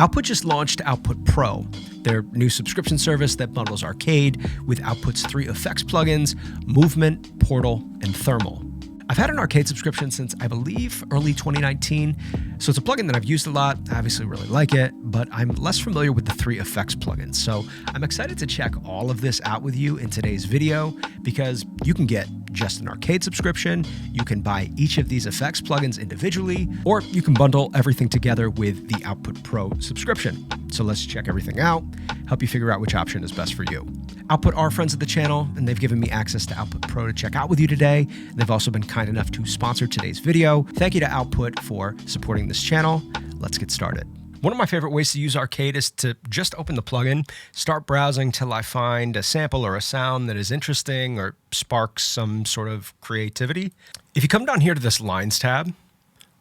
Output just launched Output Pro, their new subscription service that bundles Arcade with Output's 3 effects plugins, Movement, Portal, and Thermal. I've had an Arcade subscription since, I believe, early 2019, so it's a plugin that I've used a lot. I obviously really like it, but I'm less familiar with the 3 effects plugins. So I'm excited to check all of this out with you in today's video, because you can get just an Arcade subscription, you can buy each of these effects plugins individually, or you can bundle everything together with the Output Pro subscription. So let's check everything out, help you figure out which option is best for you. Output are friends of the channel, and they've given me access to Output Pro to check out with you today. They've also been kind enough to sponsor today's video. Thank you to Output for supporting this channel. Let's get started. One of my favorite ways to use Arcade is to just open the plugin, start browsing till I find a sample or a sound that is interesting or sparks some sort of creativity. If you come down here to this Lines tab,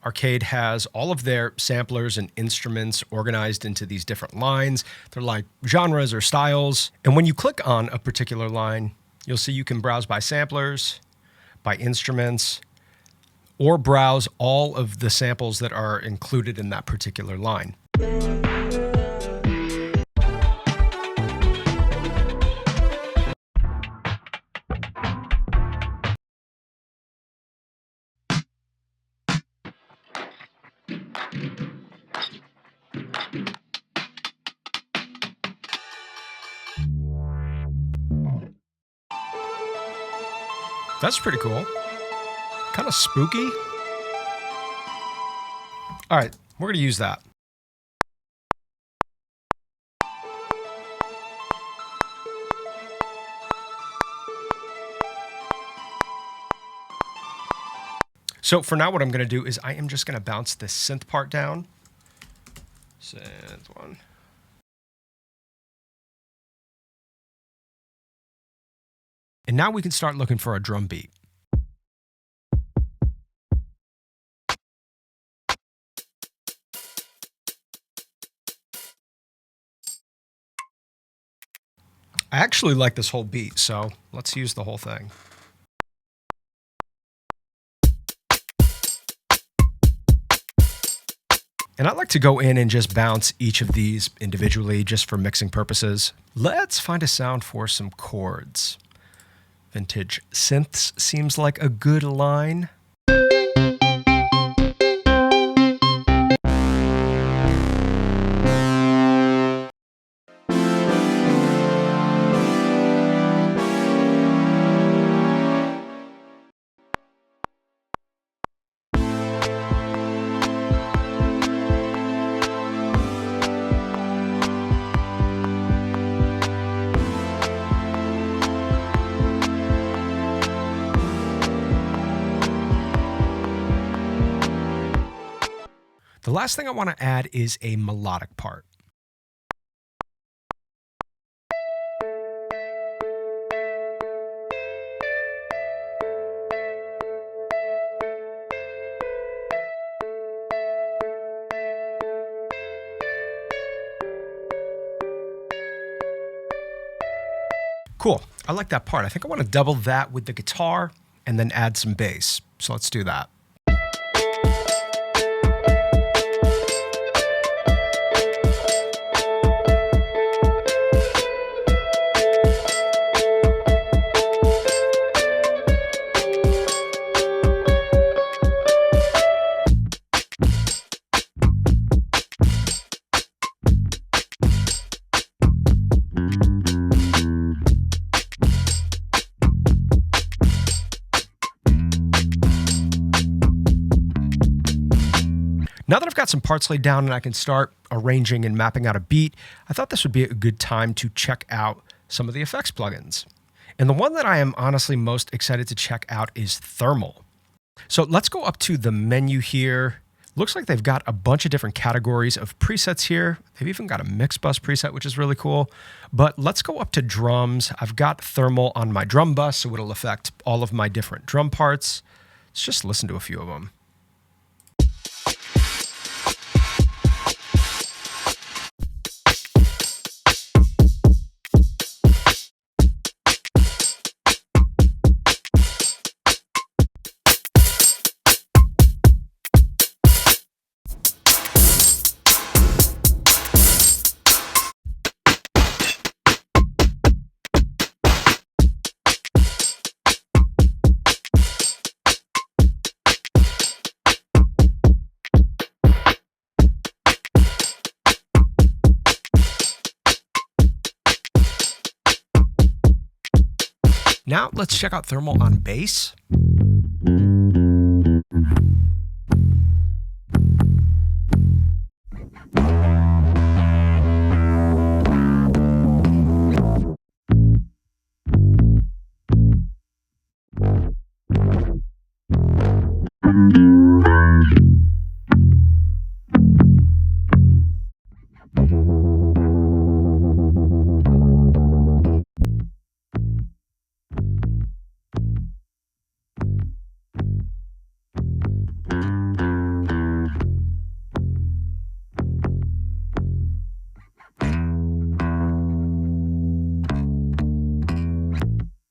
Arcade has all of their samplers and instruments organized into these different lines. They're like genres or styles. And when you click on a particular line, you'll see you can browse by samplers, by instruments, or browse all of the samples that are included in that particular line. That's pretty cool. Kind of spooky. All right, we're going to use that. So for now, what I'm going to do is I am just going to bounce this synth part down. Synth 1. And now we can start looking for a drum beat. I actually like this whole beat, so let's use the whole thing. And I like to go in and just bounce each of these individually just for mixing purposes. Let's find a sound for some chords. Vintage synths seems like a good line. The last thing I want to add is a melodic part. Cool, I like that part. I think I want to double that with the guitar and then add some bass. So let's do that. Now that I've got some parts laid down and I can start arranging and mapping out a beat, I thought this would be a good time to check out some of the effects plugins. And the one that I am honestly most excited to check out is Thermal. So let's go up to the menu here. Looks like they've got a bunch of different categories of presets here. They've even got a mix bus preset, which is really cool. But let's go up to drums. I've got Thermal on my drum bus, so it'll affect all of my different drum parts. Let's just listen to a few of them. Now let's check out thermal on bass.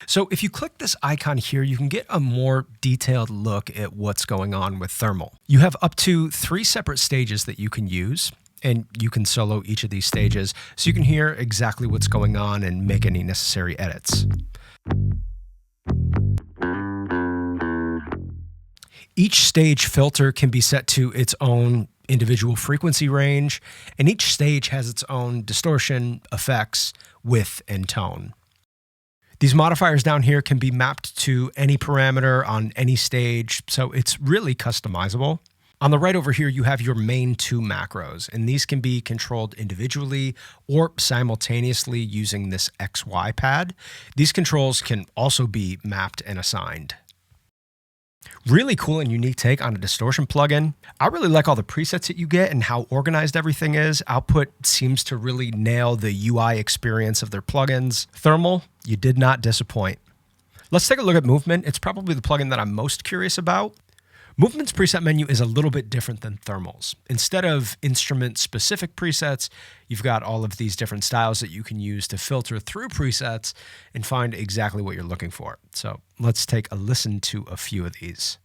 So if you click this icon here, you can get a more detailed look at what's going on with thermal. You have up to 3 separate stages that you can use, and you can solo each of these stages so you can hear exactly what's going on and make any necessary edits. Each stage filter can be set to its own individual frequency range, and each stage has its own distortion, effects, width, and tone. These modifiers down here can be mapped to any parameter on any stage, so it's really customizable. On the right over here, you have your main 2 macros, and these can be controlled individually or simultaneously using this XY pad. These controls can also be mapped and assigned. Really cool and unique take on a distortion plugin. I really like all the presets that you get and how organized everything is. Output seems to really nail the UI experience of their plugins. Thermal, you did not disappoint. Let's take a look at Movement. It's probably the plugin that I'm most curious about. Movement's preset menu is a little bit different than Thermal's. Instead of instrument-specific presets, you've got all of these different styles that you can use to filter through presets and find exactly what you're looking for. So let's take a listen to a few of these.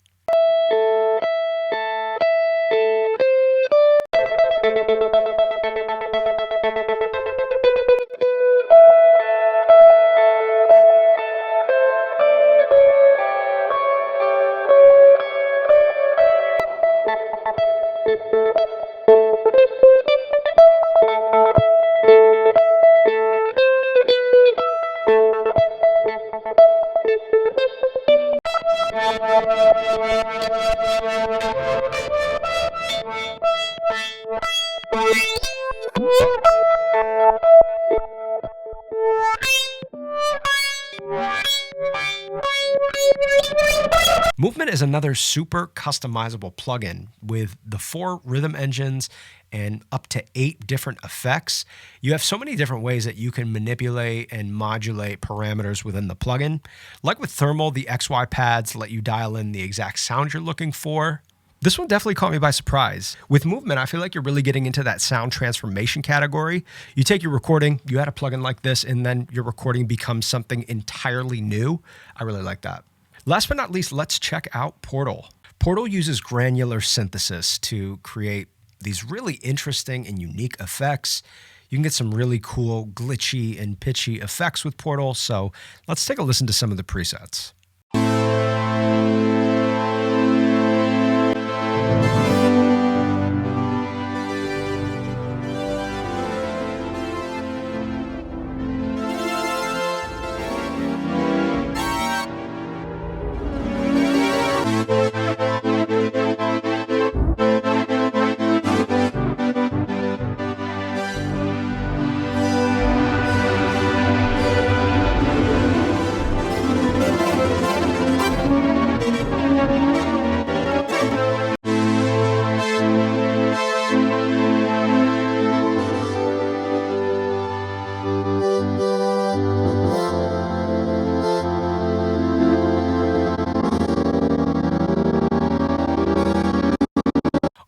Movement is another super customizable plugin with the 4 rhythm engines and up to 8 different effects. You have so many different ways that you can manipulate and modulate parameters within the plugin. Like with Thermal, the XY pads let you dial in the exact sound you're looking for. This one definitely caught me by surprise. With Movement, I feel like you're really getting into that sound transformation category. You take your recording, you add a plugin like this, and then your recording becomes something entirely new. I really like that. Last but not least, let's check out Portal. Portal uses granular synthesis to create these really interesting and unique effects. You can get some really cool glitchy and pitchy effects with Portal, so let's take a listen to some of the presets.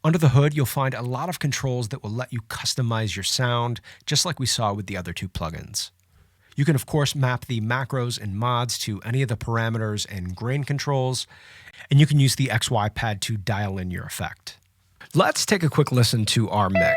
Under the hood, you'll find a lot of controls that will let you customize your sound, just like we saw with the other 2 plugins. You can, of course, map the macros and mods to any of the parameters and grain controls, and you can use the XY pad to dial in your effect. Let's take a quick listen to our mix.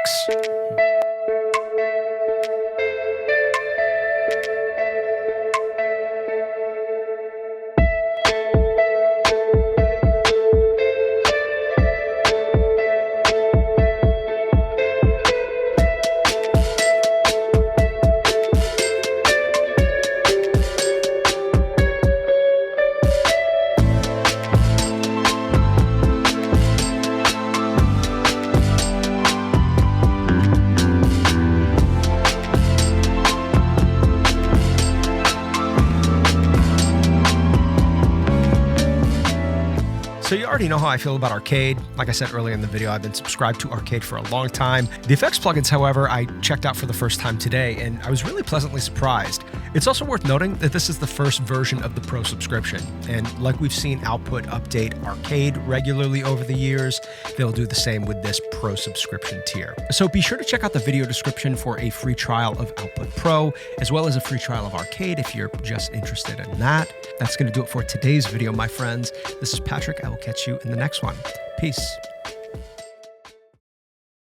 already know how I feel about Arcade. Like I said earlier in the video, I've been subscribed to Arcade for a long time. The effects plugins, however, I checked out for the first time today, and I was really pleasantly surprised. It's also worth noting that this is the first version of the Pro subscription, and like we've seen Output update Arcade regularly over the years, they'll do the same with this Pro subscription tier. So be sure to check out the video description for a free trial of Output Pro, as well as a free trial of Arcade if you're just interested in that. That's going to do it for today's video, my friends. This is Patrick. I will catch you in the next one. Peace.